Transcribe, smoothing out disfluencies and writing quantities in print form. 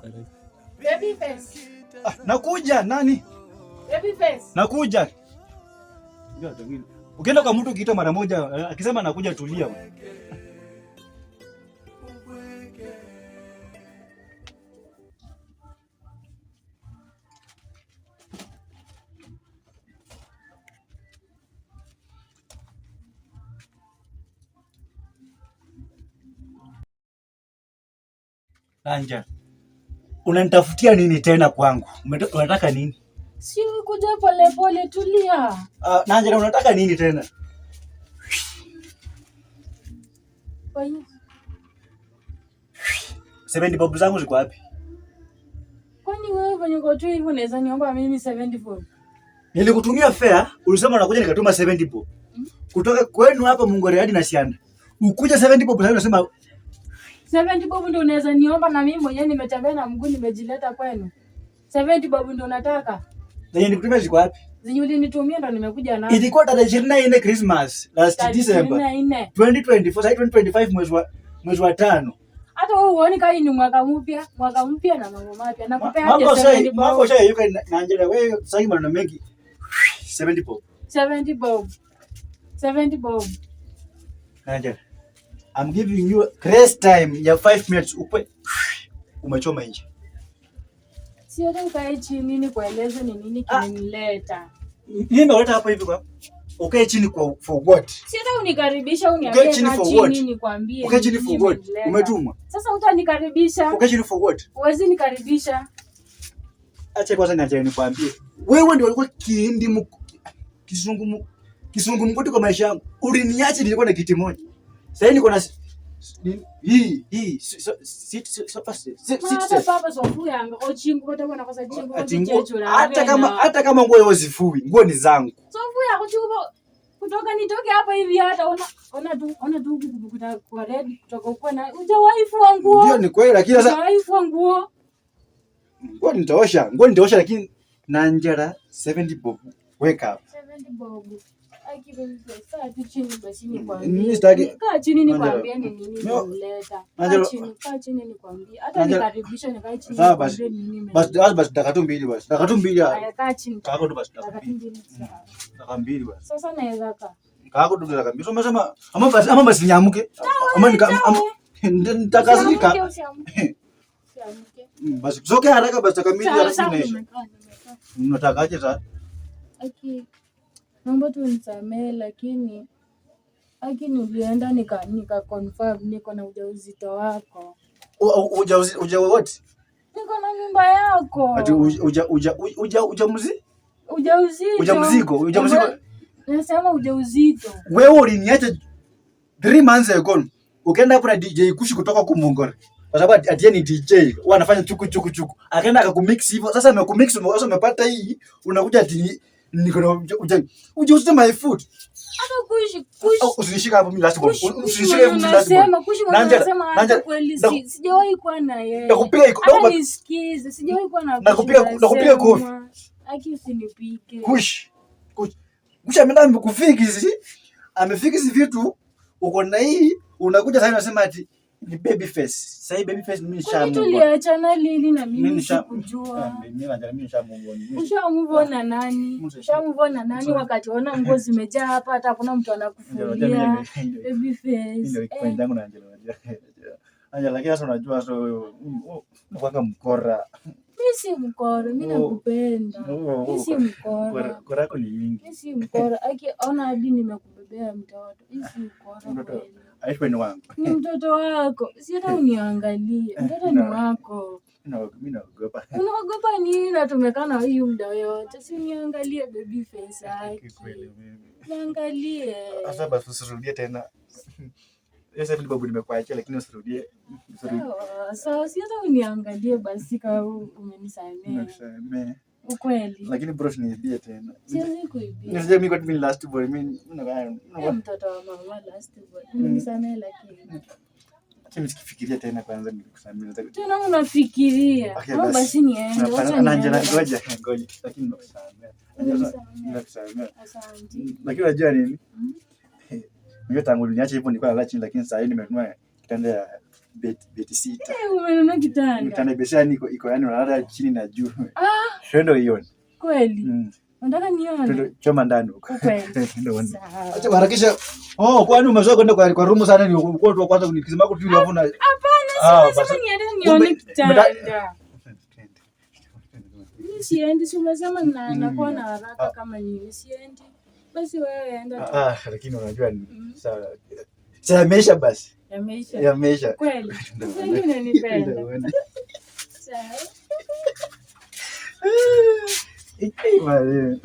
Baby face. Nakuja nani? Baby face. Nakuja. Ukienda kwa mtu kiita mara moja akisema nakuja, tulia. Anja, unanitafutia nini tena kwangu? Unataka nini? Si kuja pole pole, tulia. Nanja, unataka nini tena? Kwani 70 bob zangu ziko wapi? Kwani wewe venye uko tu hivi unaweza niomba mimi 70 bob? Nilikutumia fare, ulisema unakuja nikatuma 70 bob. Kutoka kwenu hapa Mungore hadi na Sianda. Ukuja 70 bob sasa unasema 70 bob ndio unaweza niomba, na mimi mwenyewe nimetembea na mguu nimejileta kwenu. 70 bob ndio unataka? Zenye nikutumia ziko wapi? Zenye ulinitumia ndio nimekuja nazo. Ilikuwa tarehe 24 Christmas last December 2024, sasa 2025 mwezi wa 5. Hata wewe uone kama ni mwaka mpya na mambo mapya. Nakupea aje 70 bob. Mambo sasa yuko na Angela, wewe sasa maneno mengi. 70 bob. 70 bob. 70 bob. Angela, I'm giving you grace time ya 5 minutes umechoma nje. Si hata ukae chini ni kueleze ni nini kimenileta. Nini nimeleta hapa hivi kwa? Ukae chini for what? Si hata unikaribisha uniambie kaa chini nikwambie. Ukae chini for what? Umetumwa. Sasa utanikaribisha. Ukae chini for what? Uwezi nikaribisha. Acha kwanza niache nikwambie. Wewe ndio ulikuwa kiindi kisungu mkuti kwa maisha yangu. Uliniacha nilikuwa na kiti moja. Sasa niko na hii papa sofu yanga ochingu kwa tabona kwa chingu hata kama nguo hizo zifui, nguo ni zangu. Sofu yako chuko kutoka nitoke hapa hivi, hata ona tu kwa red kutoka uko na hujawahi fua nguo. Ndio ni kweli, lakini sasa hujawahi fua nguo. Nguo nitaosha lakini na Angela 70 bob. Wake up. 70 bob. Kaa chini basi nikwambie. Kaa chini nikwambie ni nini nimeleta. Kaa chini nikwambie. Hata nikaribisha nikae chini nikwambie ni nini. Basi dakika tu mbili basi. Dakika tu mbili. Haya kaa chini. Kaa tu basi dakika mbili basi. Sasa naweza kaa. Kaa tu dakika mbili. Umesema ama basi niamke. Ama nitakazika. Basi soke haraka basi dakika mbili haraka inaisha. Unatakaje sasa? Okay. Naomba tu nisamee, lakini ulienda nika confirm niko na ujauzito wako. Ujauzito what? Niko na mimba yako. Ati ujauzito. Nasema ujauzito. Wewe uliniacha 3 months ago. Ukaenda hapo na DJ Kushi kutoka kwa Mungore. Kwa sababu ati ni DJ, wao anafanya chuku. Akaenda akakumix hivyo. Sasa amekumix umepata hii, unakuja ati niko na ujauzito my food. Hata Kushi. Usinishika hapo mimi last Kushi unasema kweli sijawahi kuwa na yeye. Nakupiga nisikize, sijawahi kuwa na nakupiga kofi. Aki usinipige. Kushi ameenda amefix vitu uko na hii, unakuja sasa unasema ati ni baby face. Sasa hii baby face mimi nishamu. Tuliachana lini na mimi sikujua. Mimi nishamu. Ushamuvona nani? Ushamuvona nani wakati ona nguo zimejaa hapa hata hakuna mtu anakufulia. Baby face. Ndio kwenda yangu na Angela. Lakini sasa unajua unakuwa mkora. Mimi si mkora, mimi nakupenda. Mimi si mkora. Kora yako ni nyingi. Mimi si mkora. Ona hadi nimekubebea mtoto. Mimi si mkora. Aishi ni wangu. Ni mtoto wako. Si hata uniangalie. Mtoto ni wako. Mimi naogopa. Unaogopa nini? Na tumekaa na huyu muda yote. Si niangalie baby face yake. Kweli mimi. Niangalie. Sasa basi usirudie tena. Sasa hivi babu nimekuachia, lakini usirudie. Sasa si hata uniangalie basi kama umenisamea. Ukweli. Lakini bro niibie tena. Siwezi kuibia. Nisije mimi kwa mimi last boy mimi mtoto wa mama last boy. Umenisamea lakini. Acha nifikirie tena kwanza nikusamea. Tena unafikiria. Basi niende. Angela ngoja. Lakini nikusamea. Nikusamea. Asante. Lakini unajua nini? Mimi tangu niache hivyo nilikuwa nalala chini, lakini sasa hivi nimenunua kitanda ya beti 6. Umenunua kitanda? Kitanda besani iko yani unalala chini na juu. Twende hiyo. Kweli? Nataka nione. Twende choma ndani huko. Kweli. Sawa. Acha harakisha. Kwani umezoea kwenda kwa room sana ni uko tu kwanza kunikisema hapo tu hapo na. Hapana, sasa niende nione kitanda. Mimi siendi, si umesema nakuwa na haraka kama nini, siendi. Basi wewe enda. Lakini unajua ni sawa. Yameisha basi. Yameisha. Kweli. Sasa unanipenda. Sawa. Vale.